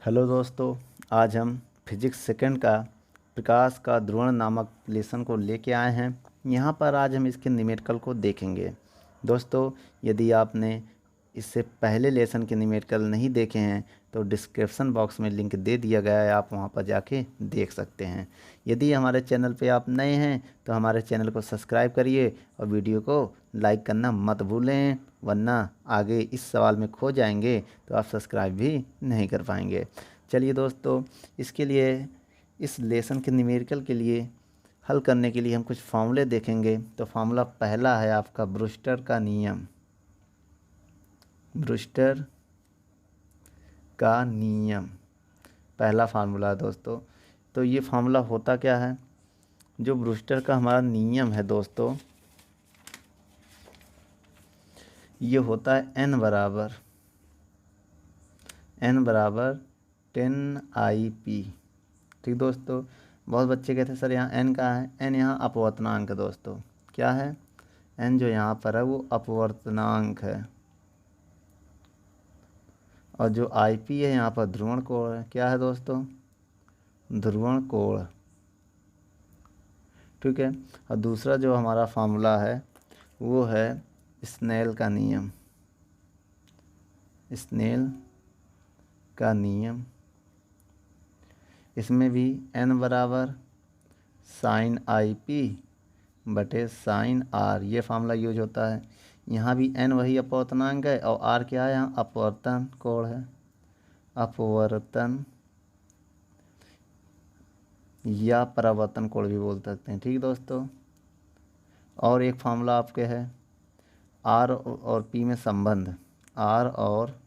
Hello दोस्तों, आज हम फिजिक्स सेकंड का प्रकाश का ध्रुवण नामक लेसन को लेके आए हैं। यहाँ पर आज हम इसके न्यूमेरिकल को देखेंगे। दोस्तों, यदि आपने इससे पहले लेसन के न्यूमेरिकल नहीं देखे हैं तो डिस्क्रिप्शन बॉक्स में लिंक दे दिया गया है, आप वहाँ पर जाके देख सकते हैं। यदि हमारे चैनल पे आप नए हैं तो हमारे चैनल को सब्सक्राइब करिए और वीडियो को लाइक करना मत भूलें, वरना आगे इस सवाल में खो जाएंगे तो आप सब्सक्राइब भी नहीं कर पाएंगे। चलिए दोस्तों, इसके लिए इस लेसन के न्यूमेरिकल के लिए हल करने के लिए हम कुछ फार्मूले देखेंगे। तो फार्मूला पहला है आपका ब्रूस्टर का नियम। ब्रूस्टर का नियम पहला फार्मूला है दोस्तों। तो ये फार्मूला होता क्या है? जो ब्रूस्टर का हमारा नियम है दोस्तों, ये होता है n बराबर 10 IP। ठीक दोस्तों, बहुत बच्चे कहते हैं सर यहाँ n कहाँ है? n यहाँ अपवर्तनांक है दोस्तों। क्या है? n जो यहाँ पर है वो अपवर्तनांक है, और जो IP है यहाँ पर ध्रुवण कोण है। क्या है दोस्तों? ध्रुवण कोण। ठीक है। और दूसरा जो हमारा फार्मूला है वो है स्नेल का नियम। स्नेल का नियम, इसमें भी n बराबर साइन IP बटे साइन R, ये फार्मूला यूज होता है। यहाँ भी n वही अपवर्तनांक है और R क्या है? यहाँ अपवर्तन कोण है। अपवर्तन या परावर्तन कोण भी बोल सकते हैं। ठीक दोस्तों। और एक फार्मूला आपके है R और P में संबंध। R और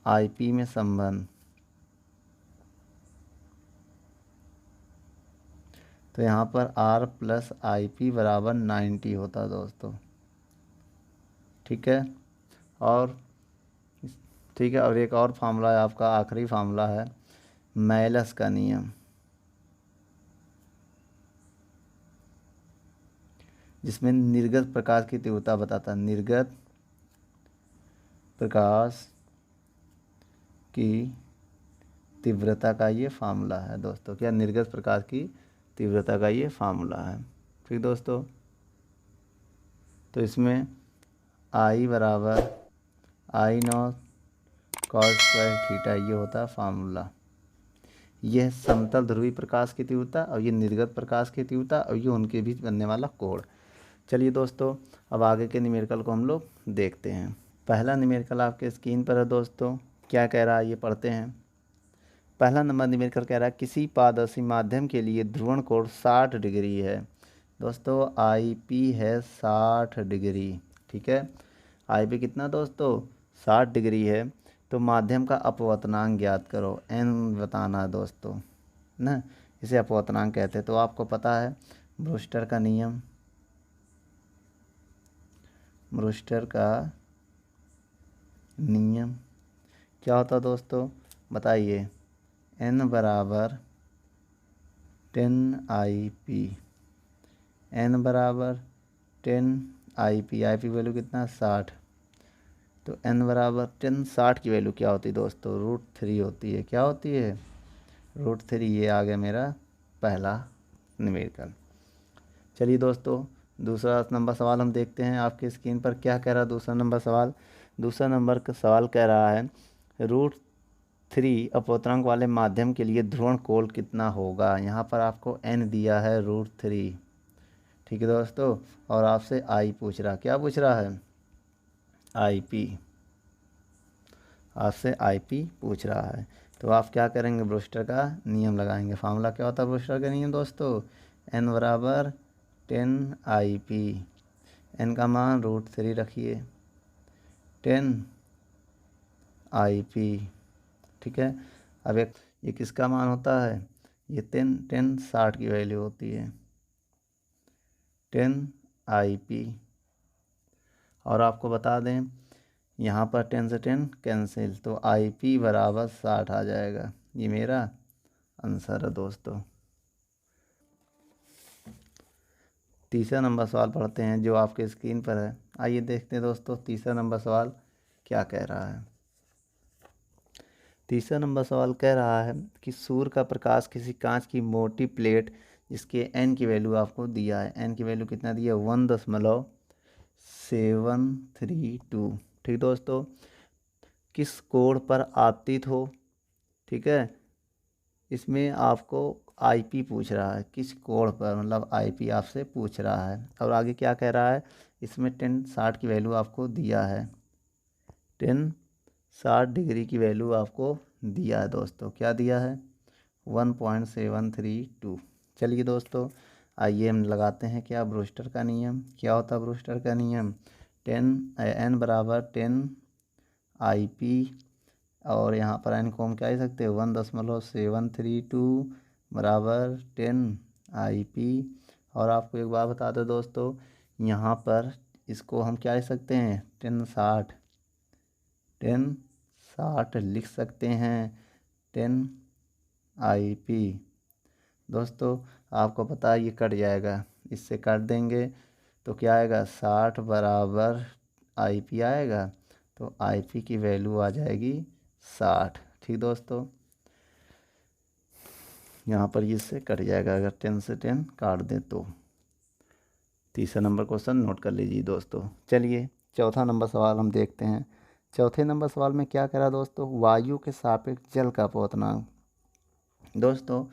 IP में संबंध। तो यहाँ पर R प्लस IP बराबर 90 होता है दोस्तों। ठीक है। और ठीक है, और एक और फार्मूला है आपका, आखिरी फार्मूला है मेलस का नियम, जिसमें निर्गत प्रकाश की तीव्रता बताता है। निर्गत प्रकाश की तीव्रता का ये फार्मूला है दोस्तों। क्या? निर्गत प्रकाश की तीव्रता का ये फार्मूला है। ठीक दोस्तों। तो इसमें I बराबर I0 cos स्क्वायर थीटा, ये होता है फार्मूला। यह समतल ध्रुवीय प्रकाश की तीव्रता और ये निर्गत प्रकाश की तीव्रता और ये उनके बीच बनने वाला कोण। चलिए दोस्तों, अब आगे के न्यूमेरिकल को हम लोग देखते हैं। पहला न्यूमेरिकल आपके स्क्रीन पर है दोस्तों। क्या कह रहा है ये पढ़ते हैं। पहला नंबर न्यूमेरिकल कह रहा है किसी पारदर्शी माध्यम के लिए ध्रुवण कोण 60 डिग्री है। दोस्तों IP है 60 डिग्री। ठीक है। IP कितना दोस्तों? 60 डिग्री है। तो माध्यम का अपवर्तनांक ज्ञात करो। n बताना है दोस्तों ना, इसे अपवर्तनांक कहते हैं। तो आपको पता है ब्रूस्टर का नियम। ब्रूस्टर का नियम क्या होता है दोस्तों? बताइए। n बराबर 10 IP। n बराबर 10 IP। IP वैल्यू कितना? 60। तो n बराबर 10, 60 की वैल्यू क्या होती है दोस्तों? √3 होती है। क्या होती है? √3। ये आ गया मेरा पहला न्यूमेरिकल। चलिए दोस्तों, दूसरा नंबर सवाल हम देखते हैं। आपके स्क्रीन पर क्या कह रहा है दूसरा नंबर सवाल? दूसरा नंबर का सवाल कह रहा है √3 अपवर्तनांक वाले माध्यम के लिए ध्रुवण कोण कितना होगा। यहाँ पर आपको n दिया है √3। ठीक है दोस्तों। और आपसे I पूछ रहा, क्या पूछ रहा है? IP। आपसे IP पूछ रहा है। तो आप क्या करेंगे? ब्रूस्टर का नियम लगाएंगे। फार्मूला क्या होता है ब्रूस्टर का नियम दोस्तों? n बराबर 10 IP। n का मान √3 रखिए, 10 IP। ठीक है। अब एक ये किसका मान होता है? ये 60 की वैल्यू होती है, 10 IP। और आपको बता दें यहाँ पर 10 से 10 कैंसिल, तो IP बराबर 60 आ जाएगा। ये मेरा आंसर है दोस्तों। तीसरा नंबर सवाल पढ़ते हैं जो आपके स्क्रीन पर है। आइए देखते हैं दोस्तों तीसरा नंबर सवाल क्या कह रहा है। तीसरा नंबर सवाल कह रहा है कि सूर्य का प्रकाश किसी कांच की मोटी प्लेट जिसके एन की वैल्यू आपको दिया है, एन की वैल्यू कितना दिया है 1.732। ठीक दोस्तों, किस कोण पर आपतित हो, ठीक है, इसमें आपको आईपी पूछ रहा है, किस कोण पर, मतलब आईपी आपसे पूछ रहा है। और आगे क्या कह रहा है, इसमें 1060 की वैल्यू आपको दिया है, 1060 डिग्री की वैल्यू आपको दिया है दोस्तों, क्या दिया है 1.732। चलिए दोस्तों, आइए हम लगाते हैं क्या ब्रूस्टर का नियम। क्या होता है ब्रूस्टर का नियम, एन बराबर 10 IP, और यहाँ पर एन को हम क्या लिख सकते हैं 1.732 बराबर 10 IP। और आपको एक बात बता दो दोस्तों, यहाँ पर इसको हम क्या लिख सकते हैं 1060 लिख सकते हैं 10 IP। दोस्तों आपको पता है ये कट जाएगा, इससे काट देंगे तो क्या आएगा 60 बराबर IP आएगा, तो IP की वैल्यू आ जाएगी 60। ठीक दोस्तों, यहाँ पर इससे कट जाएगा अगर 10 से 10 काट दें तो। तीसरा नंबर क्वेश्चन नोट कर लीजिए दोस्तों। चलिए चौथा नंबर सवाल हम देखते हैं। चौथे नंबर सवाल में क्या करा दोस्तों, वायु के सापेक्ष जल का अपवर्तनांक। दोस्तों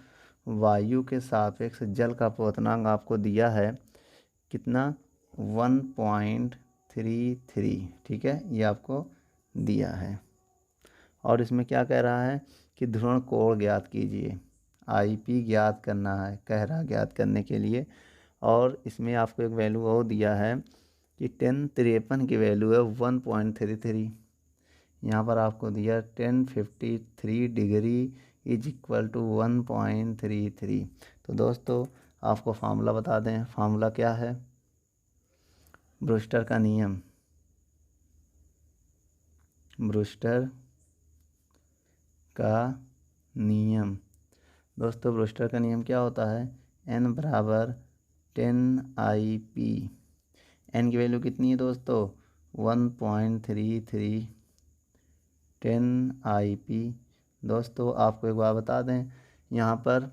वायु के सापेक्ष जल का अपवर्तनांक आपको दिया है कितना 1.33। ठीक है, ये आपको दिया है। और इसमें क्या कह रहा है कि ध्रुवण कोण ज्ञात कीजिए, IP ज्ञात करना है, कह रहा ज्ञात करने के लिए। और इसमें आपको एक वैल्यू और दिया है कि 1053 की वैल्यू है 1.33। यहाँ पर आपको दिया 1053 डिग्री इज इक्वल टू 1.33। तो दोस्तों आपको फार्मूला बता दें, फार्मूला क्या है, ब्रूस्टर का नियम, ब्रूस्टर का नियम। दोस्तों ब्रूस्टर का नियम क्या होता है, n बराबर 10 IP। n की वैल्यू कितनी है दोस्तों 1.33, 10 IP। दोस्तों आपको एक बात बता दें, यहाँ पर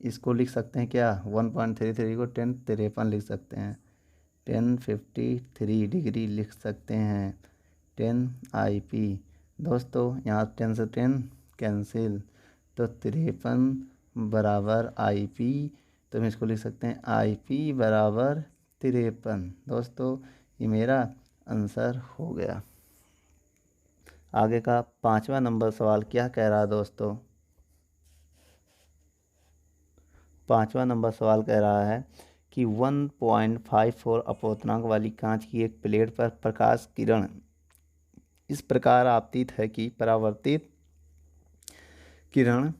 इसको लिख सकते हैं क्या 1.33 को 1053 लिख सकते हैं, 1053 डिग्री लिख सकते हैं, 10 IP। दोस्तों यहाँ 10 से 10 कैंसिल, तो 53 बराबर IP। तो हम इसको लिख सकते हैं IP बराबर 53। दोस्तों ये मेरा आंसर हो गया। आगे का पांचवा नंबर सवाल क्या कह रहा है दोस्तों, पांचवा नंबर सवाल कह रहा है कि 1.54 अपवर्तनांक वाली कांच की एक प्लेट पर प्रकाश किरण इस प्रकार आपतित है कि परावर्तित किरण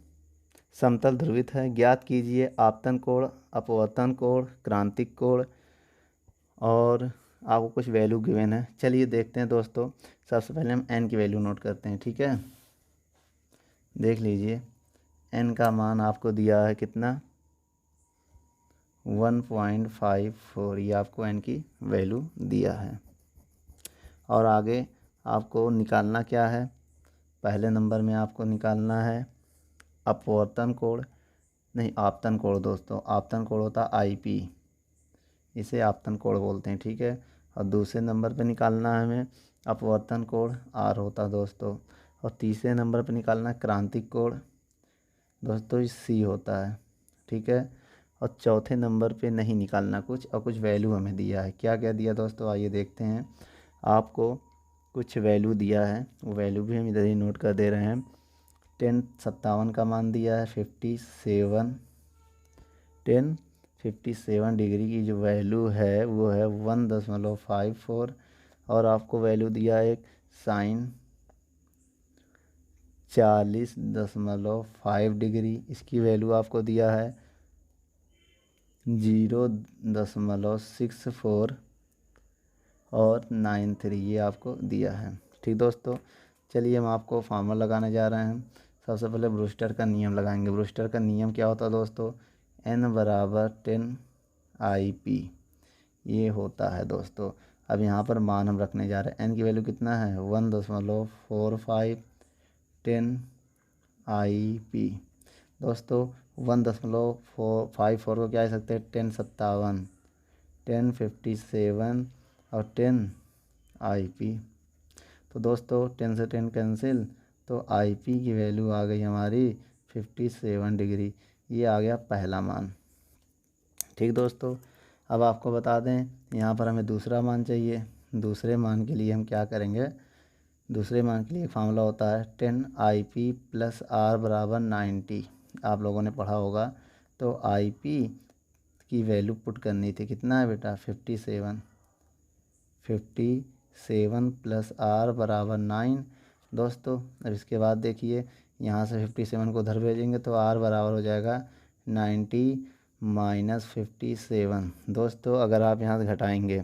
समतल ध्रुवित है। ज्ञात कीजिए आपतन कोण, अपवर्तन कोण, क्रांतिक कोण, और आपको कुछ वैल्यू गिवन है। चलिए देखते हैं दोस्तों। सबसे पहले हम n की वैल्यू नोट करते हैं, ठीक है। देख लीजिए n का मान आपको दिया है कितना 1.54, ये आपको n की वैल्यू दिया है। और आगे आपको निकालना क्या है, पहले नंबर में आपको निकालना है अपवर्तन कोण, नहीं आपतन कोण दोस्तों, आपतन कोण होता IP, इसे आपतन कोण बोलते हैं, ठीक है। और दूसरे नंबर पे निकालना है हमें अपवर्तन कोण, R होता दोस्तों। और तीसरे नंबर पे निकालना है क्रांतिक कोण दोस्तों, C होता है, ठीक है। और चौथे नंबर पे नहीं निकालना कुछ, और कुछ वैल्यू हमें दिया है। क्या क्या दिया दोस्तों, आइए देखते हैं। आपको कुछ वैल्यू दिया है, वो वैल्यू भी हम इधर ही नोट कर दे रहे हैं। 1057 का मान दिया है 1057 डिग्री की जो वैल्यू है वो है 1.54। और आपको वैल्यू दिया है एक साइन 40.5 डिग्री, इसकी वैल्यू आपको दिया है 0.64 और 93, ये आपको दिया है, ठीक दोस्तों। चलिए हम आपको फार्मूला लगाने जा रहे हैं। सबसे पहले ब्रूस्टर का नियम लगाएंगे। ब्रूस्टर का नियम क्या होता है दोस्तों, n बराबर 10 IP, ये होता है दोस्तों। अब यहाँ पर मान हम रखने जा रहे हैं, n की वैल्यू कितना है 1.45, 10 IP। दोस्तों 1.54 को क्या लिख सकते हैं, 1057, 1057 और 10 IP। तो दोस्तों 10 से 10 कैंसिल, तो IP की वैल्यू आ गई हमारी 57 डिग्री। ये आ गया पहला मान। ठीक दोस्तों, अब आपको बता दें यहाँ पर हमें दूसरा मान चाहिए। दूसरे मान के लिए हम क्या करेंगे, दूसरे मान के लिए फार्मूला होता है 10 IP + R = 90। आप लोगों ने पढ़ा होगा। तो IP की वैल्यू पुट करनी थी, कितना है बेटा, 57 + R = 9। दोस्तों अब इसके बाद देखिए, यहाँ से 57 को उधर भेजेंगे तो R बराबर हो जाएगा 90 - 57। दोस्तों अगर आप यहाँ से घटाएंगे,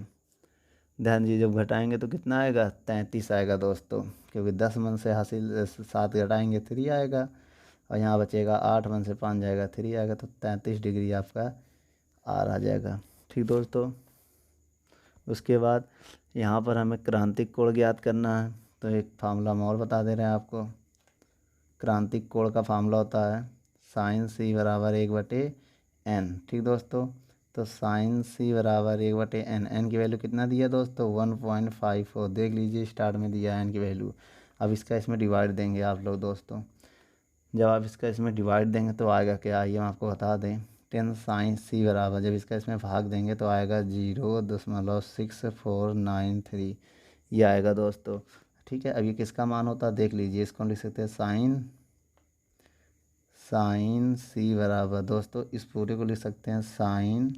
ध्यान दीजिए, जब घटाएंगे तो कितना आएगा, 33 आएगा दोस्तों, क्योंकि 10 मन से हासिल 7 घटाएंगे 3 आएगा, और यहाँ बचेगा 8 मन से 5 जाएगा 3 आएगा, तो 33 डिग्री आपका आर आ जाएगा। ठीक दोस्तों, उसके बाद यहाँ पर हमें क्रांतिक कोण ज्ञात करना है। तो एक फार्मूला हम और बता दे रहे हैं आपको। क्रांतिक कोण का फार्मूला होता है sin C = 1/n। ठीक दोस्तों, तो sin C = 1/n। n की वैल्यू कितना दिया दोस्तों, 1.54। देख लीजिए स्टार्ट में दिया है n की वैल्यू। अब इसका इसमें डिवाइड देंगे आप लोग दोस्तों। जब आप इसका इसमें डिवाइड देंगे तो आएगा क्या, आइए हम आपको बता दें। 10 sin C बराबर, जब इसका इसमें भाग देंगे तो आएगा 0.6493, ये आएगा दोस्तों। ठीक है, अब ये किसका मान होता है देख लीजिए। इसको हम लिख सकते हैं sin C बराबर, दोस्तों इस पूरे को लिख सकते हैं sin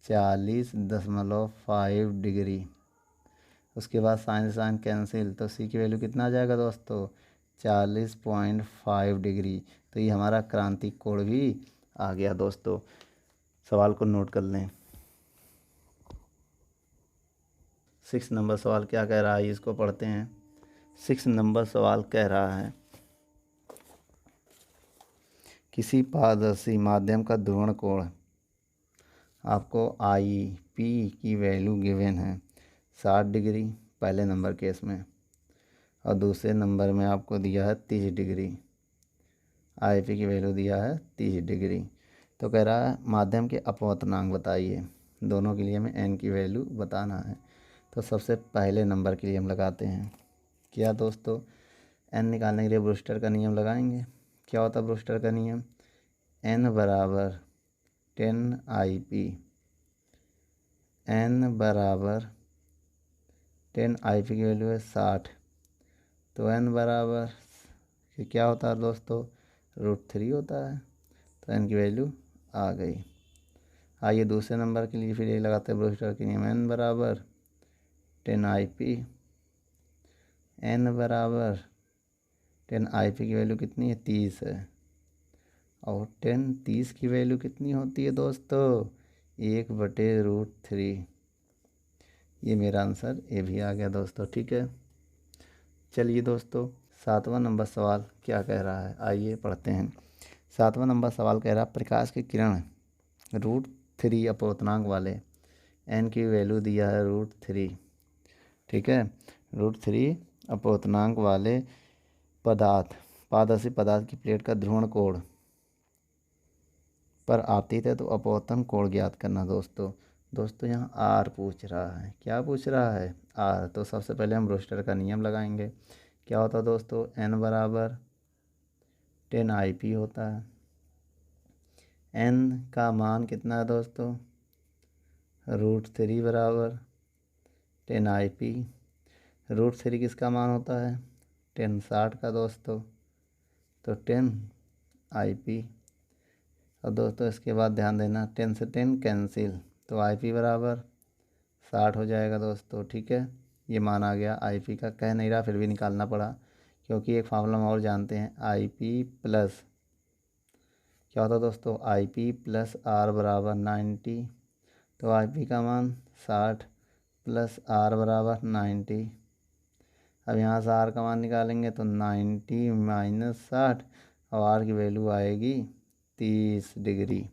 40.5 डिग्री। उसके बाद साइन साइन कैंसिल, तो C की वैल्यू कितना आ जाएगा दोस्तों, 40.5 डिग्री। तो ये हमारा क्रांतिक कोण भी आ गया दोस्तों। सवाल को नोट कर लें। 6 नंबर सवाल क्या कह रहा है, इसको पढ़ते हैं। 6 नंबर सवाल कह रहा है, किसी पारदर्शी माध्यम का ध्रुवण कोण आपको IP की वैल्यू गिवन है 60 डिग्री पहले नंबर केस में, और दूसरे नंबर में आपको दिया है 30 डिग्री। IP की वैल्यू दिया है 30 डिग्री। तो कह रहा है माध्यम के अपवर्तनांक बताइए। दोनों के लिए हमें n की वैल्यू बताना है। तो सबसे पहले नंबर के लिए हम लगाते हैं क्या दोस्तों, n निकालने के लिए ब्रूस्टर का नियम लगाएंगे। क्या होता है ब्रूस्टर का नियम, n बराबर 10 IP, n बराबर 10 IP की वैल्यू है 60, तो n बराबर क्या होता है दोस्तों, √3 होता है। तो n की वैल्यू आ गई। आइए दूसरे नंबर के लिए फिर ये लगाते हैं ब्रूस्टर के नियम, n बराबर 10 IP, n बराबर 10 IP की वैल्यू कितनी है, 30 है, और 30 की वैल्यू कितनी होती है दोस्तों, 1/√3। ये मेरा आंसर ये भी आ गया दोस्तों। ठीक है, चलिए दोस्तों 7वां नंबर सवाल क्या कह रहा है, आइए पढ़ते हैं। 7वां नंबर सवाल कह रहा है, प्रकाश की किरण √3 अपवर्तनांक वाले n की वैल्यू दिया है √3। ठीक है, √3 अपवर्तनांक वाले पारदर्शी पदार्थ की प्लेट का ध्रुवण कोण पर आपतित है, तो अपवर्तन कोण ज्ञात करना दोस्तों यहाँ R पूछ रहा है। क्या पूछ रहा है, R। तो सबसे पहले हम ब्रूस्टर का नियम लगाएंगे। क्या होता है दोस्तों, n बराबर 10 IP होता है। n का मान कितना है दोस्तों, √3 बराबर 10 IP। √3 किसका मान होता है, 10 60 का दोस्तों, तो 10 IP। और दोस्तों इसके बाद ध्यान देना, 10 से 10 कैंसिल, तो IP बराबर 60 हो जाएगा दोस्तों। ठीक है, ये मान आ गया। IP का कह नहीं रहा फिर भी निकालना पड़ा, क्योंकि एक फार्मूला हम और जानते हैं, IP प्लस क्या होता है दोस्तों, IP + R = 90। तो IP का मान 60 + R = 90। अब यहाँ से R का मान निकालेंगे तो 90 - 60, और R की वैल्यू आएगी 30 डिग्री।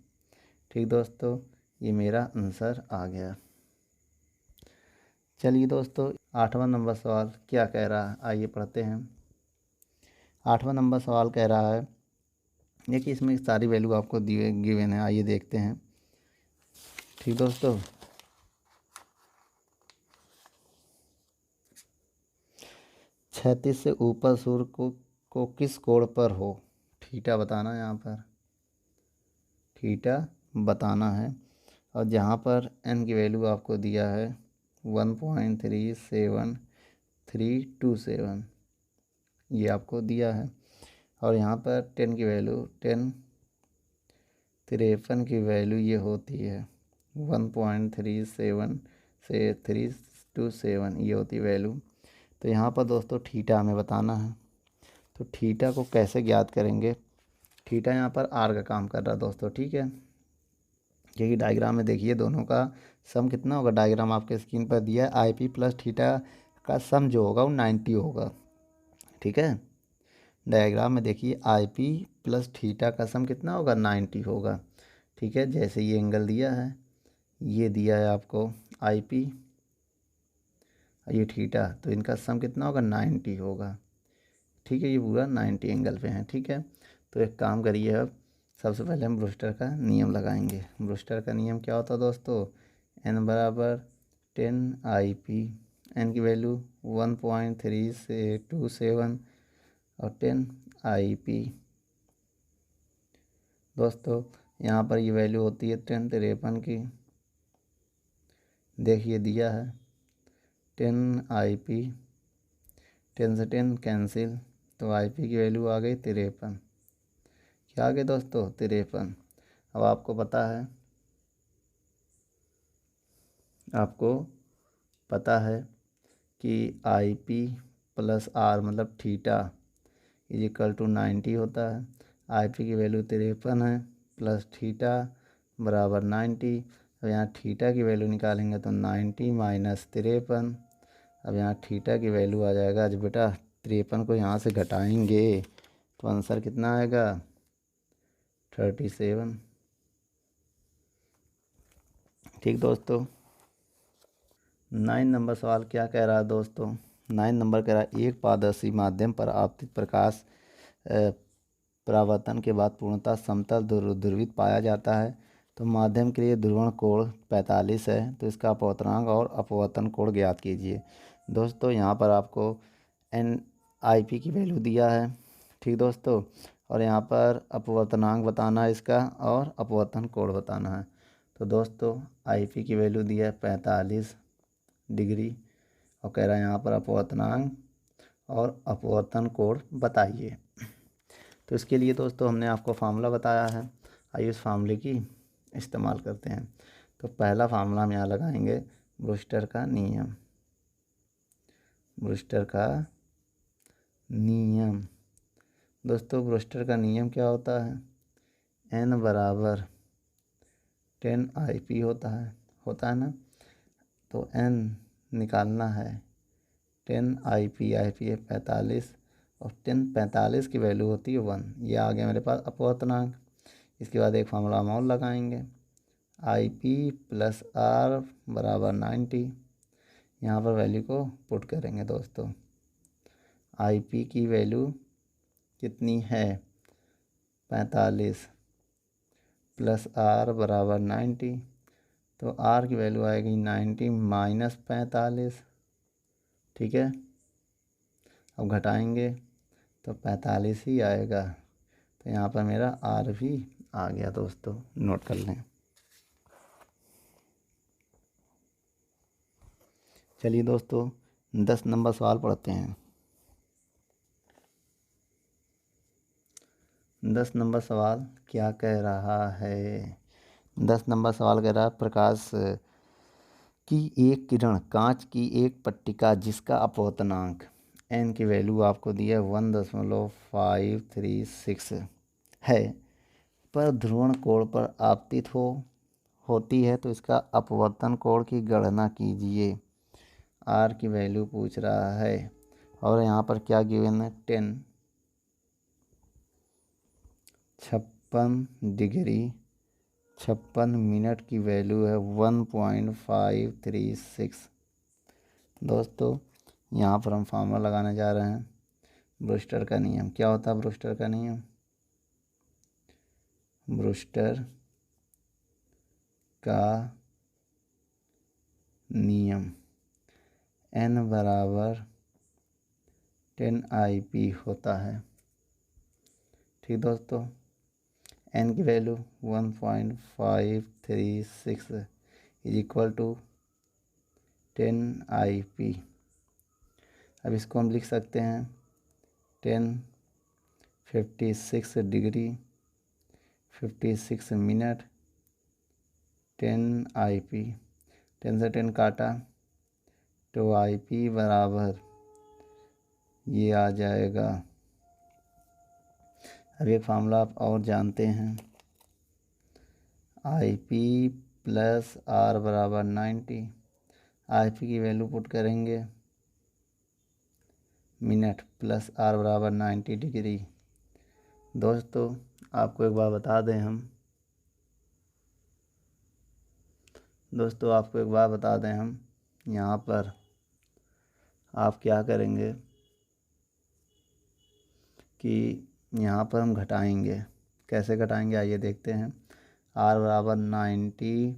ठीक दोस्तों, ये मेरा आंसर आ गया। चलिए दोस्तों 8वां नंबर सवाल क्या कह रहा है, आइए पढ़ते हैं। 8वां नंबर सवाल कह रहा है, देखिए इसमें सारी वैल्यू आपको दिए गिवन है, आइए देखते हैं। ठीक दोस्तों, क्षैतिज से ऊपर सूर्य को किस कोण पर हो, थीटा बताना है, यहाँ पर थीटा बताना है। और जहाँ पर n की वैल्यू आपको दिया है 1.37327, ये आपको दिया है। और यहाँ पर 10 की वैल्यू 53 की वैल्यू ये होती है 1.37 से 327, ये होती वैल्यू। तो यहाँ पर दोस्तों थीटा हमें बताना है। तो थीटा को कैसे ज्ञात करेंगे, थीटा यहाँ पर आर का काम कर रहा है दोस्तों, ठीक है। क्योंकि डायग्राम में देखिए दोनों का सम कितना होगा, डायग्राम आपके स्क्रीन पर दिया है, आई पी प्लस थीटा का सम जो होगा वो 90 होगा, ठीक है। डायग्राम में देखिए आई पी प्लस थीटा का सम कितना होगा, 90 होगा, ठीक है। जैसे ये एंगल दिया है, ये दिया है आपको आई पी, ये थीटा, तो इनका सम कितना होगा, 90 होगा, ठीक है। ये पूरा 90 एंगल पे है, ठीक है। तो एक काम करिए, अब सबसे पहले हम ब्रूस्टर का नियम लगाएंगे। ब्रूस्टर का नियम क्या होता है दोस्तों, n बराबर 10 IP, n की वैल्यू 1.327 और 10 IP। दोस्तों यहाँ पर ये वैल्यू होती है 1053 की, देखिए दिया है 10 IP, 10 से 10 कैंसिल, तो IP की वैल्यू आ गई 53, क्या आ गए दोस्तों, 53। अब आपको पता है कि IP प्लस R मतलब थीटा इज इक्वल टू 90 होता है। IP की वैल्यू 53 है प्लस थीटा बराबर 90। अब यहाँ थीटा की वैल्यू निकालेंगे तो 90 माइनस 53। अब यहाँ थीटा की वैल्यू आ जाएगा, आज बेटा 53 को यहाँ से घटाएंगे तो आंसर कितना आएगा, 37। ठीक दोस्तों, 9 नंबर सवाल क्या कह रहा है दोस्तों, 9 नंबर कह रहा है, एक पारदर्शी माध्यम पर आपतित प्रकाश परावर्तन के बाद पूर्णतः समतल ध्रुवित पाया जाता है। तो माध्यम के लिए ध्रुवण कोण 45 है, तो इसका अपवर्तनांक और अपवर्तन कोण ज्ञात कीजिए। दोस्तों यहाँ पर आपको NIP की वैल्यू दिया है, ठीक दोस्तों, और यहाँ पर अपवर्तनांक बताना है इसका और अपवर्तन कोण बताना है। तो दोस्तों IP की वैल्यू दिया है 45 डिग्री, और कह रहा है यहाँ पर अपवर्तनांक और अपवर्तन कोण बताइए। तो इसके लिए दोस्तों हमने आपको फार्मूला बताया है, आइए उस फार्मूले की इस्तेमाल करते हैं। तो पहला फार्मूला हम यहाँ लगाएंगे, ब्रूस्टर का नियम। ब्रूस्टर का नियम दोस्तों, ब्रूस्टर का नियम क्या होता है, n बराबर 10 IP होता है ना। तो n निकालना है, 10 IP है 45, और 10 45 की वैल्यू होती है 1, ये आ गया मेरे पास अपवर्तनांक। इसके बाद एक फार्मूला हम और लगाएंगे, IP प्लस R बराबर 90। यहाँ पर वैल्यू को पुट करेंगे दोस्तों, IP की वैल्यू कितनी है 45 प्लस R बराबर 90, तो R की वैल्यू आएगी 90 माइनस 45, ठीक है। अब घटाएंगे तो 45 ही आएगा, तो यहाँ पर मेरा R भी आ गया दोस्तों, नोट कर लें। चलिए दोस्तों 10 नंबर सवाल पढ़ते हैं। 10 नंबर सवाल क्या कह रहा है, 10 नंबर सवाल कह रहा है, प्रकाश की एक किरण कांच की एक पट्टिका जिसका अपवर्तनांक n की वैल्यू आपको दिया 1.536 है, पर ध्रुवण कोण पर आपतित होती है, तो इसका अपवर्तन कोण की गणना कीजिए। R की वैल्यू पूछ रहा है, और यहाँ पर क्या गिवन है, 56 डिग्री 56 मिनट की वैल्यू है 1.536। दोस्तों यहाँ पर हम फार्मूला लगाने जा रहे हैं, ब्रूस्टर का नियम क्या होता है? ब्रूस्टर का नियम, ब्रूस्टर का नियम n बराबर 10IP होता है। ठीक दोस्तों, n की value 1.536 is equal to 10IP। अब इसको हम लिख सकते हैं 1056 डिग्री 56 मिनट 10IP। 10 से 10 काटा तो IP बराबर ये आ जाएगा। अब एक फार्मूला आप और जानते हैं, IP प्लस R बराबर 90। IP की वैल्यू पुट करेंगे मिनट प्लस R बराबर 90 डिग्री। दोस्तों आपको एक बात बता दें हम यहाँ पर आप क्या करेंगे कि यहाँ पर हम घटाएंगे। कैसे घटाएंगे आइए देखते हैं। R बराबर 90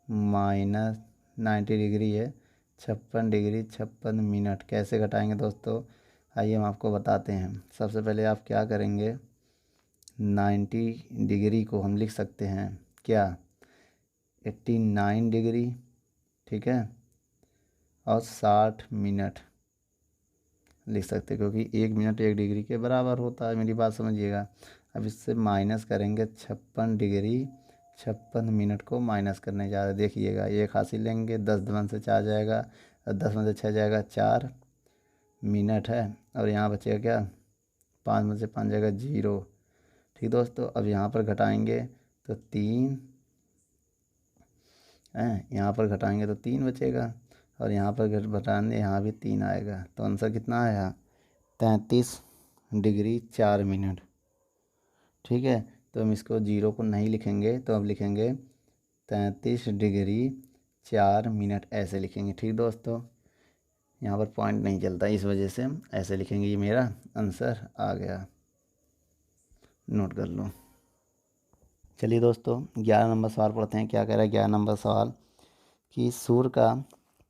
माइनस 90 डिग्री है 56 डिग्री 56 मिनट। कैसे घटाएंगे दोस्तों, आइए हम आपको बताते हैं। सबसे पहले आप क्या करेंगे, 90 डिग्री को हम लिख सकते हैं क्या 89 डिग्री, ठीक है, और 60 मिनट लिख सकते हैं, क्योंकि 1 मिनट 1 डिग्री के बराबर होता है। मेरी बात समझिएगा। अब इससे माइनस करेंगे 56 डिग्री 56 मिनट को माइनस करने जा रहे हैं। देखिएगा एक हासिल लेंगे, 10 दूनी से 4 जाएगा और 10 में से 6 जाएगा, 4 मिनट है। और यहाँ बचेगा क्या, 5 में से 5 जाएगा 0। ठीक दोस्तों, अब यहाँ पर घटाएंगे तो 3 है, यहाँ पर घटाएंगे तो 3 बचेगा और यहाँ पर घटाएंगे यहाँ भी 3 आएगा। तो आंसर कितना आया, 33 डिग्री 4 मिनट। ठीक है, तो हम इसको 0 को नहीं लिखेंगे, तो अब लिखेंगे 33 डिग्री 4 मिनट ऐसे लिखेंगे। ठीक दोस्तों, यहाँ पर पॉइंट नहीं चलता, इस वजह से हम ऐसे लिखेंगे। ये मेरा आंसर आ गया, नोट कर लो। चलिए दोस्तों 11 नंबर सवाल पढ़ते हैं। क्या कह रहा है 11 नंबर सवाल कि सूर्य का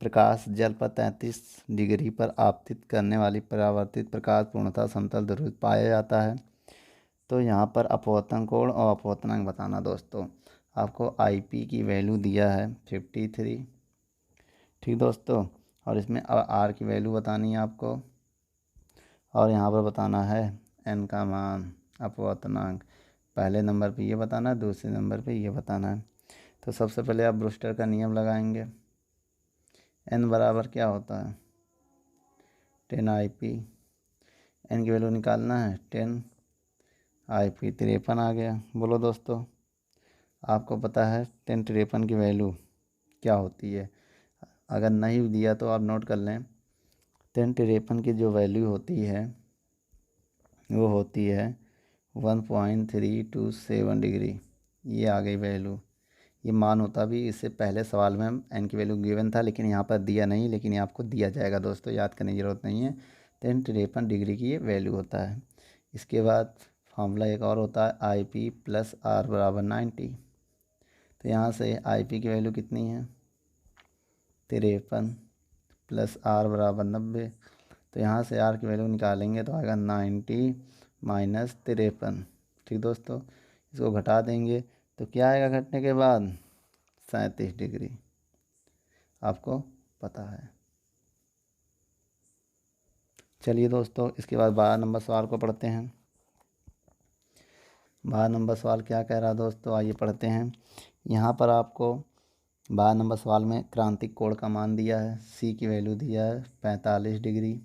प्रकाश जल पर 33 डिग्री पर आपतित करने वाली परावर्तित प्रकाश पूर्णतः समतल ध्रुव पाया जाता है। तो यहाँ पर अपवर्तन कोण और अपवर्तनांक बताना। दोस्तों आपको IP की वैल्यू दिया है 53, ठीक दोस्तों, और इसमें R की वैल्यू बतानी है आपको, और यहाँ पर बताना है N का मान, अपवर्तनांक। पहले नंबर पे ये बताना है, दूसरे नंबर पे ये बताना है। तो सबसे पहले आप ब्रूस्टर का नियम लगाएंगे। N बराबर क्या होता है, 10IP। N की वैल्यू निकालना है 10IP, 53 आ गया। बोलो दोस्तों, आपको पता है 1053 की वैल्यू क्या होती है? अगर नहीं दिया तो आप नोट कर लें। 1053 की जो वैल्यू होती है वो होती है 1.327 डिग्री। ये आ गई वैल्यू। ये मान होता भी, इससे पहले सवाल में N की वैल्यू गिवन था लेकिन यहाँ पर दिया नहीं, लेकिन ये आपको दिया जाएगा दोस्तों, याद करने की ज़रूरत नहीं है। 1053 डिग्री की ये वैल्यू होता है। इसके बाद फार्मूला एक और होता है IP प्लस R बराबर 90। तो यहाँ से IP की वैल्यू कितनी है 53 प्लस R बराबर 90। तो यहाँ से R की वैल्यू निकालेंगे तो आएगा 90 माइनस 53। ठीक दोस्तों, इसको घटा देंगे तो क्या आएगा घटने के बाद, 37 डिग्री। आपको पता है। चलिए दोस्तों इसके बाद 12 नंबर सवाल को पढ़ते हैं। 12 नंबर सवाल क्या कह रहा है दोस्तों, आइए पढ़ते हैं। यहाँ पर आपको 12 नंबर सवाल में क्रांतिक कोण का मान दिया है, C की वैल्यू दिया है 45 डिग्री,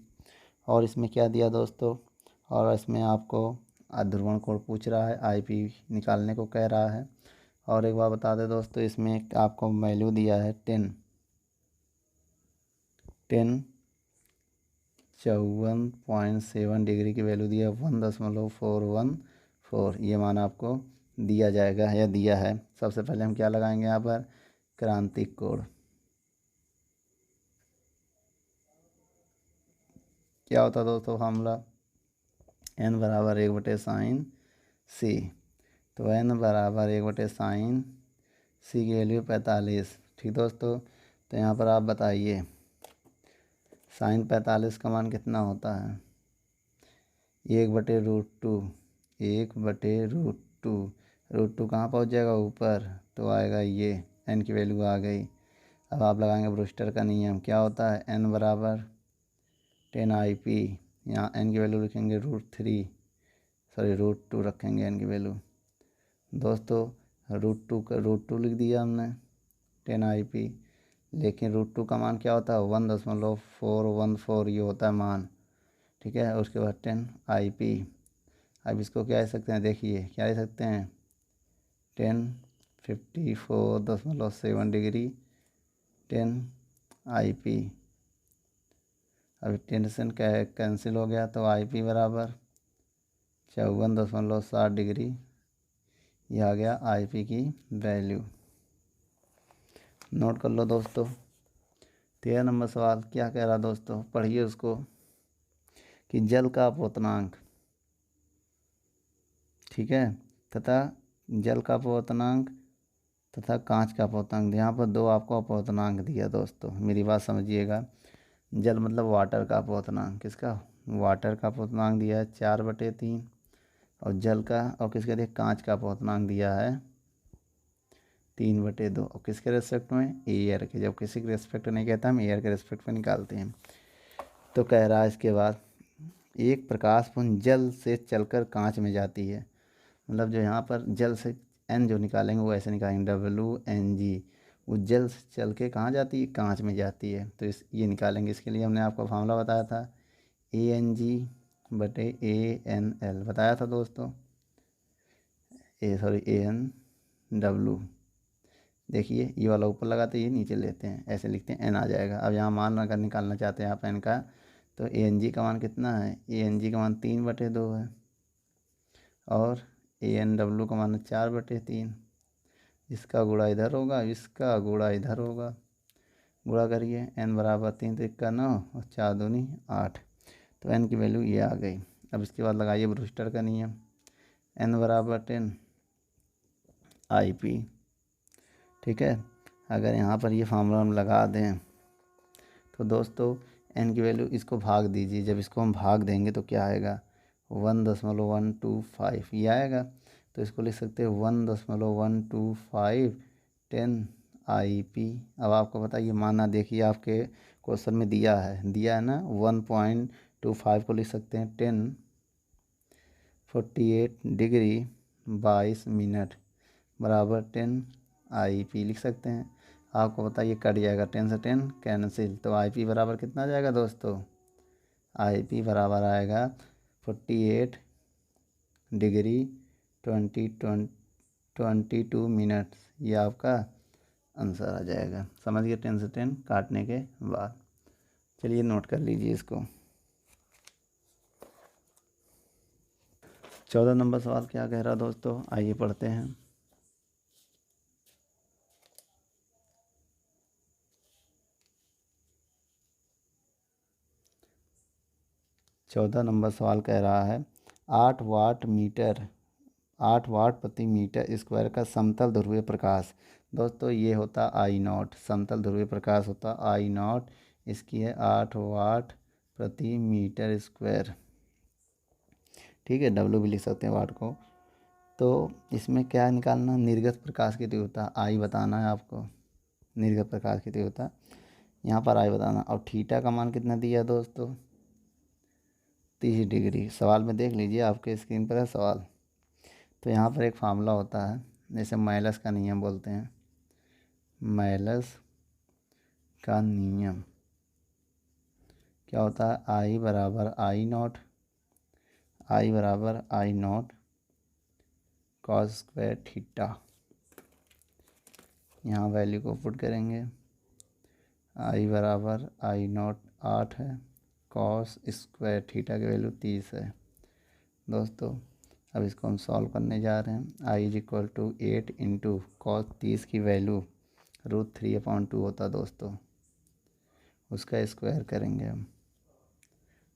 और इसमें क्या दिया दोस्तों, और इसमें आपको अध्रुवण कोण पूछ रहा है, IP निकालने को कह रहा है। और एक बार बता दें दोस्तों, इसमें आपको वैल्यू दिया है 54.7 डिग्री की वैल्यू दिया है 1.414। ये मान आपको दिया जाएगा या दिया है। सबसे पहले हम क्या लगाएंगे यहाँ पर, क्रांतिक कोण। क्या होता है दोस्तों फार्मूला, n बराबर 1/sin c। तो n बराबर 1/sin c की वैल्यू 45। ठीक दोस्तों, तो यहाँ पर आप बताइए sin 45 का मान कितना होता है? 1/√2। 1/√2। √2 कहाँ पहुँच जाएगा? ऊपर, तो आएगा ये n की वैल्यू आ गई। अब आप लगाएंगे ब्रूस्टर का नियम, क्या होता है? n बराबर 10 IP। यहाँ n की वैल्यू लिखेंगे √2 रखेंगे n की वैल्यू। दोस्तों √2 लिख दिया हमने 10 IP, लेकिन √2 का मान क्या होता है? 1.414 ये होता है मान। ठीक है, उसके बाद 10 IP। अब इसको क्या लिख सकते हैं? देखिए क्या लिख सकते हैं? 1054.7 डिग्री 10 IP। अभी 10 से कैंसिल हो गया, तो IP बराबर 54.7 डिग्री। ये आ गया IP की वैल्यू। नोट कर लो दोस्तों। 13 नंबर सवाल क्या कह रहा दोस्तों? पढ़िए उसको, कि जल का अपोतनांक, ठीक है, तथा जल का अपोतनांक तथा कांच का अपोतनांक। यहाँ पर दो आपको अपोतनांक दिया दोस्तों, मेरी बात समझिएगा। जल मतलब वाटर का अपोतनांक, किसका? वाटर का अपोतनांक दिया है 4/3, और जल का और किसका दिया? कांच का अपोतनांक दिया है 3/2। और किसके रेस्पेक्ट में? एयर के। जब किसी के रेस्पेक्ट नहीं कहता, हम एयर के रेस्पेक्ट में निकालते हैं। तो कह रहा है इसके बाद, एक प्रकाश पुंज जल से चलकर कांच में जाती है। मतलब जो यहाँ पर जल से n जो निकालेंगे वो ऐसे निकालेंगे WNG। वो जल से चल के कहाँ जाती है? कांच में जाती है। तो ये निकालेंगे। इसके लिए हमने आपको फार्मूला बताया था, ANG/ANL बताया था दोस्तों। ANW। देखिए ये वाला ऊपर लगाते हैं, ये नीचे लेते हैं, ऐसे लिखते हैं, n आ जाएगा। अब यहाँ मान अगर निकालना चाहते हैं आप n का, तो ANG का मान कितना है? ANG का मान 3/2 है, और ANW का मान 4/3। इसका गुणा इधर होगा, इसका गुणा इधर होगा। गुणा करिए, n बराबर 3 3 9 और 4 दूनी 8। तो n की वैल्यू ये आ गई। अब इसके बाद लगाइए ब्रूस्टर का नियम, n बराबर 10 IP। ठीक है, अगर यहाँ पर ये फार्मूला हम लगा दें, तो दोस्तों n की वैल्यू, इसको भाग दीजिए। जब इसको हम भाग देंगे तो क्या आएगा? 1.125 ये आएगा। तो इसको लिख सकते हैं 1.125 10 IP। अब आपको बताइए, माना देखिए आपके क्वेश्चन में दिया है ना 1.25 को लिख सकते हैं 1048 डिग्री 22 मिनट बराबर 10 IP लिख सकते हैं। आपको बताइए कट जाएगा, 10 से 10 कैंसिल, तो IP बराबर कितना जाएगा दोस्तों? IP बराबर आएगा 48 डिग्री 22 मिनट। ये आपका आंसर आ जाएगा। समझ गए? 10 से 10 काटने के बाद। चलिए नोट कर लीजिए इसको। 14 नंबर सवाल क्या कह रहा दोस्तों? आइए पढ़ते हैं। चौदह नंबर सवाल कह रहा है 8 वाट प्रति मीटर स्क्वायर का समतल ध्रुवीय प्रकाश। दोस्तों ये होता I0, समतल ध्रुवीय प्रकाश होता I0। इसकी है 8 वाट प्रति मीटर स्क्वायर। ठीक है, W भी लिख सकते हैं वाट को। तो इसमें क्या निकालना? निर्गत प्रकाश की तीव्रता I बताना है आपको, निर्गत प्रकाश की तीव्रता यहाँ पर I बताना। और थीटा का मान कितना दिया दोस्तों? 30 डिग्री। सवाल में देख लीजिए, आपके स्क्रीन पर है सवाल। तो यहाँ पर एक फार्मूला होता है, जैसे मैलस का नियम बोलते हैं, मैलस का नियम क्या होता है? I बराबर I0 कॉस स्क्वायर थीटा। यहाँ वैल्यू को पुट करेंगे, I बराबर I0 8 है, कॉस स्क्वायर थीटा की वैल्यू 30 है दोस्तों। अब इसको हम सॉल्व करने जा रहे हैं। I = 8 इंटू कॉस 30 की वैल्यू √3/2 होता दोस्तों, उसका स्क्वायर करेंगे हम।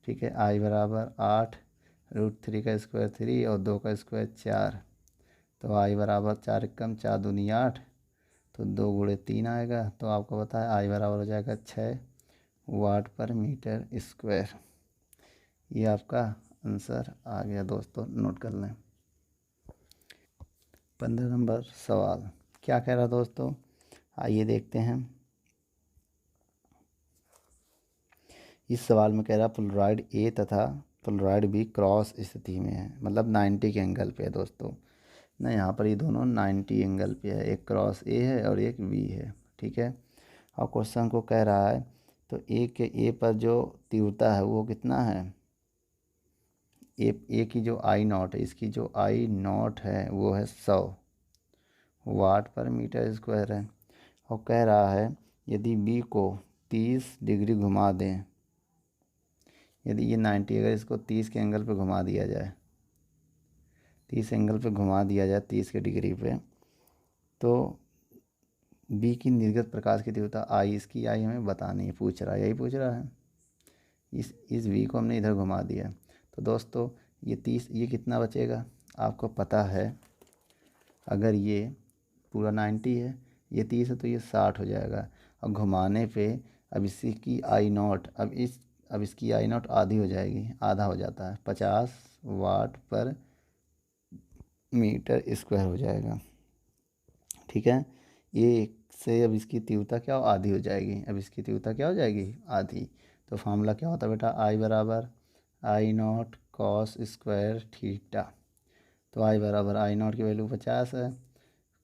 ठीक है, I बराबर 8 √3 का स्क्वायर 3 और 2 का स्क्वायर 4। तो आई बराबर 4 एकम 4 दूनी 8, तो 2 गुणे 3 आएगा। तो आपको पता है आई बराबर हो जाएगा 6 वाट पर मीटर स्क्वायर। ये आपका आंसर आ गया दोस्तों, नोट कर लें। 15 नंबर सवाल क्या कह रहा दोस्तों, आइए देखते हैं। इस सवाल में कह रहा पोलराइड ए तथा पोलराइड बी क्रॉस स्थिति में है, मतलब 90 के एंगल पे है दोस्तों ना। यहाँ पर ये दोनों 90 एंगल पे है, एक क्रॉस ए है और एक बी है, ठीक है। और क्वेश्चन को कह रहा है तो ए पर जो तीव्रता है वो कितना है, ए की जो आई नॉट है, इसकी जो आई नॉट है वो है 100 वाट पर मीटर स्क्वायर है। और कह रहा है यदि बी को 30 डिग्री घुमा दें, यदि ये 90 अगर इसको 30 के एंगल पे घुमा दिया जाए, 30 एंगल पे घुमा दिया जाए 30 के डिग्री पे, तो बी की निर्गत प्रकाश की तीव्रता आई, इसकी आई हमें बतानी है, पूछ रहा है, यही पूछ रहा है। इस बी को हमने इधर घुमा दिया, तो दोस्तों ये 30, ये कितना बचेगा आपको पता है। अगर ये पूरा 90 है, ये 30 है, तो ये 60 हो जाएगा। और घुमाने पे अब इसकी आई नॉट, अब इसकी आई नॉट आधी हो जाएगी, आधा हो जाता है, 50 वाट पर मीटर स्क्वायर हो जाएगा, ठीक है। ये से अब इसकी तीव्रता क्या आधी हो जाएगी, अब इसकी तीव्रता क्या हो जाएगी, आधी। तो फार्मूला क्या होता है बेटा, आई बराबर I naught cos square theta. तो आई बराबर आई नॉट की वैल्यू 50 है,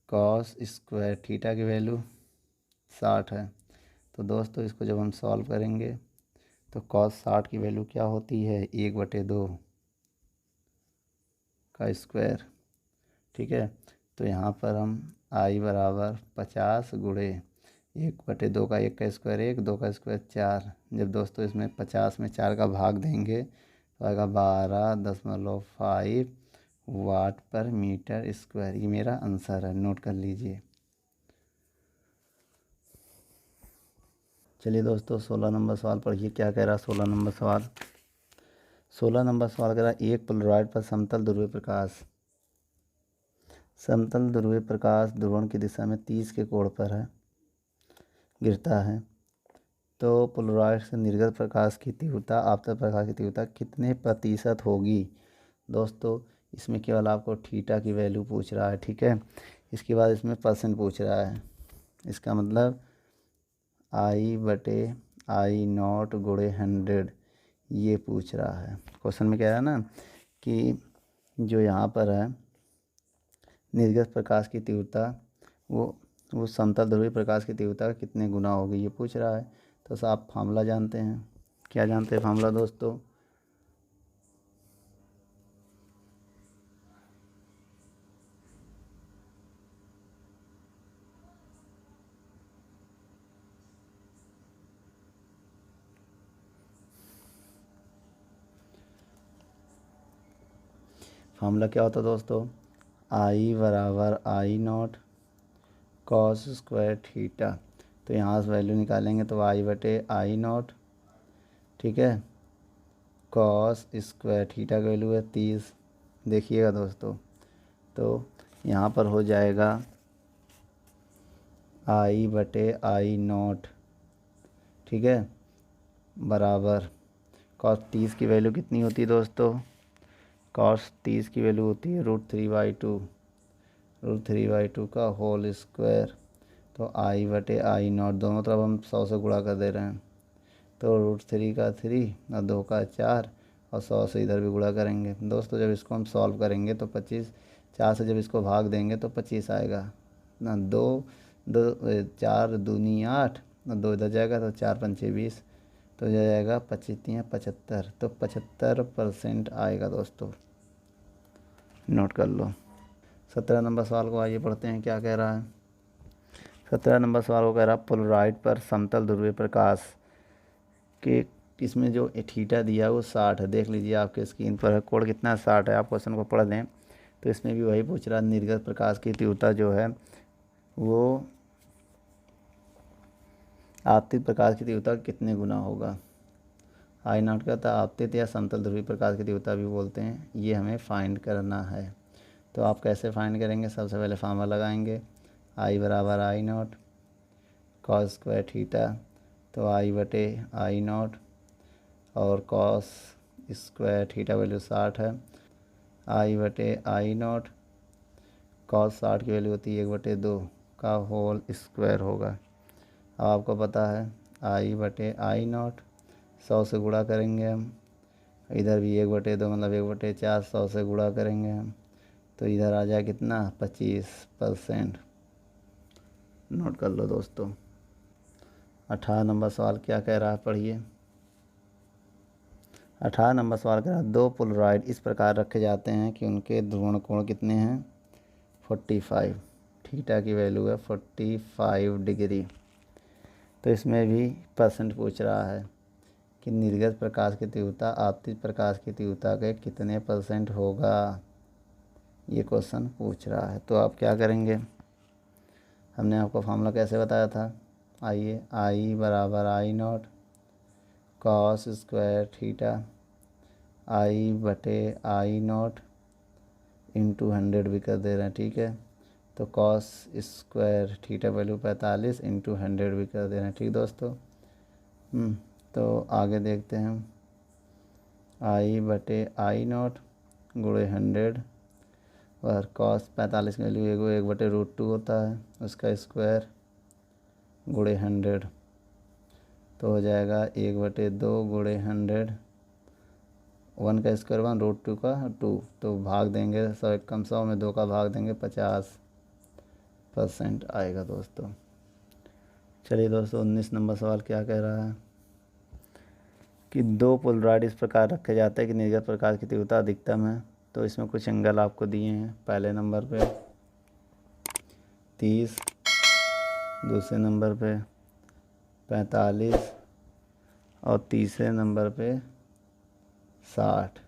कॉस स्क्वायर थीटा की वैल्यू 60 है। तो दोस्तों इसको जब हम सॉल्व करेंगे तो कॉस 60 की वैल्यू क्या होती है, 1/2 का स्क्वायर, ठीक है। तो यहाँ पर हम आई बराबर 50 गुणे 1/2 का 1 का स्क्वायर 1, 2 का स्क्वायर 4। जब दोस्तों इसमें 50 में 4 का भाग देंगे तो आएगा 12.5 वाट पर मीटर स्क्वायर। ये मेरा आंसर है, नोट कर लीजिए। चलिए दोस्तों 16 नंबर सवाल पढ़िए, क्या कह रहा है 16 नंबर सवाल। 16 नंबर सवाल कह रहा है एक पोलराइड पर समतल ध्रुवीय प्रकाश, समतल ध्रुवीय प्रकाश ध्रुवण की दिशा में 30 के कोण पर है, गिरता है। तो पोलराइड से निर्गत प्रकाश की तीव्रता, आपतन प्रकाश की तीव्रता कितने प्रतिशत होगी। दोस्तों इसमें केवल आपको थीटा की वैल्यू पूछ रहा है, ठीक है। इसके बाद इसमें परसेंट पूछ रहा है, इसका मतलब आई नॉट गुणे 100 ये पूछ रहा है। क्वेश्चन में कह रहा है ना कि जो यहाँ पर है निर्गत प्रकाश की तीव्रता वो समतल ध्रुवीय प्रकाश की तीव्रता का कितने गुना होगी ये पूछ रहा है। तो आप फार्मूला जानते हैं, क्या जानते हैं फार्मूला दोस्तों, फार्मूला क्या होता है दोस्तों, आई बराबर I naught cos square theta. तो यहाँ से वैल्यू निकालेंगे तो आई नॉट, ठीक है, कॉस स्क्वायर थीटा की वैल्यू है 30। देखिएगा दोस्तों तो यहाँ पर हो जाएगा आई नॉट, ठीक है, बराबर कॉस 30 की वैल्यू कितनी होती है दोस्तों, कॉस 30 की वैल्यू होती है √3/2, √3/2 का होल स्क्वायर। तो आई नॉट दोनों तरफ हम 100 से गुणा कर दे रहे हैं, तो √3 का 3 और 2 का 4 और 100 से इधर भी गुणा करेंगे। दोस्तों जब इसको हम सॉल्व करेंगे तो 25, 4 से जब इसको भाग देंगे तो 25 आएगा ना, 4 दूनी 8 और 2 इधर जाएगा तो 4 पंचे 20, तो हो जाएगा 25 75, तो 75% आएगा दोस्तों, नोट कर लो। 17 नंबर सवाल को आइए पढ़ते हैं, क्या कह रहा है। 17 नंबर सवाल को कह रहा है पोलराइड पर समतल ध्रुवीय प्रकाश के, इसमें जो थीटा दिया है वो 60 है। देख लीजिए आपके स्क्रीन पर है, कोण कितना 60 है, आप क्वेश्चन को पढ़ लें। तो इसमें भी वही पूछ रहा है निर्गत प्रकाश की तीव्रता जो है वो आपतित प्रकाश की तीव्रता कितने गुना होगा। आई नॉट का होता है आपतित या समतल ध्रुवीय प्रकाश की तीव्रता भी बोलते हैं। ये हमें फाइंड करना है। तो आप कैसे फाइंड करेंगे? सबसे पहले फार्मूला लगाएंगे, आई बराबर I naught cos square theta. तो आई बटे आई नॉट और कॉस स्क्वायर थीटा वैल्यू 60 है। आई बटे आई नॉट कॉस 60 की वैल्यू होती है 1/2 का होल स्क्वायर होगा। अब आपको पता है आई बटे आई नॉट 100 से गुणा करेंगे हम, इधर भी 1/2 मतलब 1/4 100 से गुणा करेंगे हम, तो इधर आ जाए कितना 25%। नोट कर लो दोस्तों। 18 नंबर सवाल क्या कह रहा है पढ़िए। 18 नंबर सवाल कह रहा है दो पोलराइड इस प्रकार रखे जाते हैं कि उनके ध्रुवण कोण कितने हैं 45, थीटा की वैल्यू है 45 डिग्री। तो इसमें भी परसेंट पूछ रहा है कि निर्गत प्रकाश की तीव्रता आपतित प्रकाश की तीव्रता के कितने परसेंट होगा, ये क्वेश्चन पूछ रहा है। तो आप क्या करेंगे? हमने आपको फार्मूला कैसे बताया था, आइए, आई बराबर I naught cos square theta I बटे आई नॉट इंटू 100 भी कर दे रहे हैं, ठीक है। तो cos square theta value 45 into 100 भी कर दे रहे हैं, ठीक दोस्तों। तो आगे देखते हैं हम, आई बटे आई नॉट गुणे 100 और कॉस 45 की वैल्यू 1/√2 होता है, उसका स्क्वायर गुणे 100 तो हो जाएगा 1/2 गुणे 100, 1 का स्क्वायर 1 √2 का 2, तो भाग देंगे 100 कम 100 में 2 का भाग देंगे 50% आएगा दोस्तों। चलिए दोस्तों 19 नंबर सवाल क्या कह रहा है कि दो पोलराइड इस प्रकार रखे जाते हैं कि निर्गत प्रकाश की तीव्रता अधिकतम है। तो इसमें कुछ एंगल आपको दिए हैं, पहले नंबर पे 30, दूसरे नंबर पे 45 और तीसरे नंबर पे 60।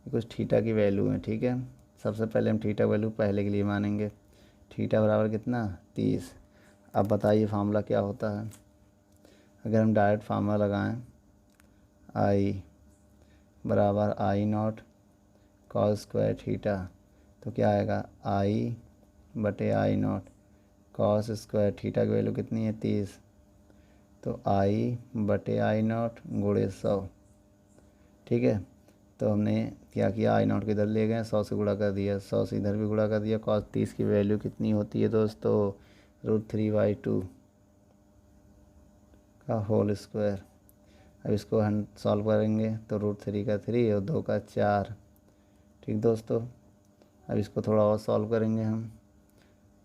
कुछ थीटा की वैल्यू है, ठीक है। सबसे पहले हम थीटा वैल्यू पहले के लिए मानेंगे, थीटा बराबर कितना 30। अब बताइए फार्मूला क्या होता है। अगर हम डायरेक्ट फार्मूला लगाएं, आई बराबर I naught cos square theta, तो क्या आएगा आई बटे I naught cos square theta की वैल्यू कितनी है 30, तो आई बटे आई नॉट गुणे 100, ठीक है। तो हमने क्या किया, आई नॉट को इधर ले गए 100 से गुणा कर दिया, 100 से इधर भी गुणा कर दिया। कॉस 30 की वैल्यू कितनी होती है दोस्तों √3/2 का होल स्क्वायर। अब इसको हम सॉल्व करेंगे तो √3 का 3 और 2 का 4, ठीक दोस्तों। अब इसको थोड़ा और सॉल्व करेंगे हम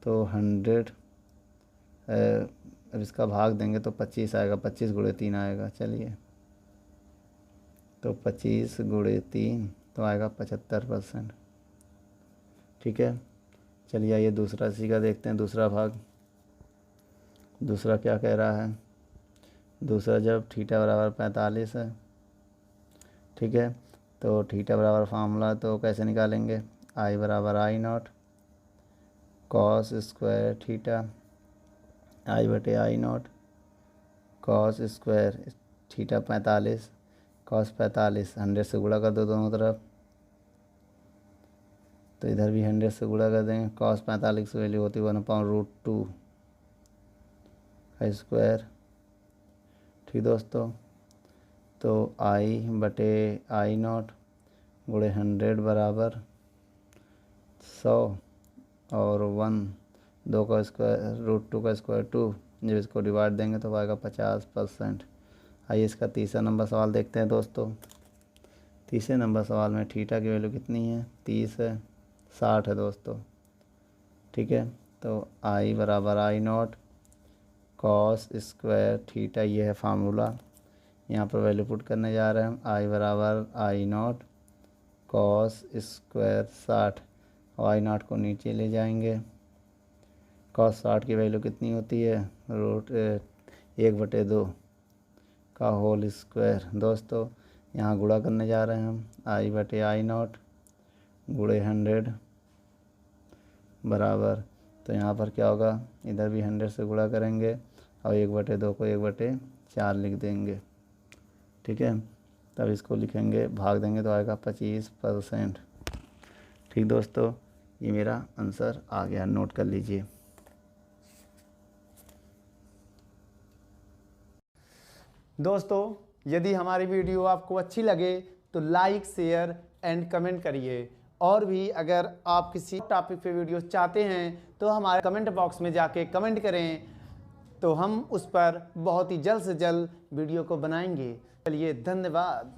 तो 100, अब इसका भाग देंगे तो 25 आएगा, 25 गुणे 3 आएगा। चलिए तो 25 गुणे 3 तो आएगा 75%, ठीक है। चलिए आइए दूसरा इसी का देखते हैं, दूसरा भाग। दूसरा क्या कह रहा है, दूसरा जब थीटा बराबर 45 है, ठीक है, तो थीटा बराबर फार्मूला तो कैसे निकालेंगे, आई बराबर I naught cos square theta I बटे I naught cos square theta 45 cos 45 100 से गुणा कर दो दोनों तरफ, तो इधर भी 100 से गुणा कर देंगे। कॉस 45 की वैल्यू होती है 1/√2 का स्क्वायर, ठीक दोस्तों। तो आई बटे आई नॉट गुणे 100 बराबर 100 और 1 2 का स्क्वायर √2 का स्क्वायर 2, जब इसको डिवाइड देंगे तो आएगा 50%। आइए इसका तीसरा नंबर सवाल देखते हैं दोस्तों। तीसरे नंबर सवाल में थीटा की वैल्यू कितनी है 30 है, 60 है दोस्तों, ठीक है। तो आई बराबर I naught cos square theta, ये है फार्मूला। यहाँ पर वैल्यू पुट करने जा रहे हैं हम, आई बराबर आई नॉट कॉस स्क्वायर 60 और आई नॉट को नीचे ले जाएंगे। कॉस 60 की वैल्यू कितनी होती है √1/2 का होल स्क्वायर। दोस्तों यहाँ गुणा करने जा रहे हैं हम, आई बटे आई नॉट गुणे 100 बराबर, तो यहाँ पर क्या होगा, इधर भी 100 से गुणा करेंगे और 1/2 को 1/4 लिख देंगे, ठीक है। तब इसको लिखेंगे, भाग देंगे तो आएगा 25%। ठीक दोस्तों, ये मेरा आंसर आ गया, नोट कर लीजिए। दोस्तों यदि हमारी वीडियो आपको अच्छी लगे तो लाइक, शेयर एंड कमेंट करिए। और भी अगर आप किसी टॉपिक पे वीडियो चाहते हैं तो हमारे कमेंट बॉक्स में जाके कमेंट करें, तो हम उस पर बहुत ही जल्द से जल्द वीडियो को बनाएंगे। चलिए, धन्यवाद।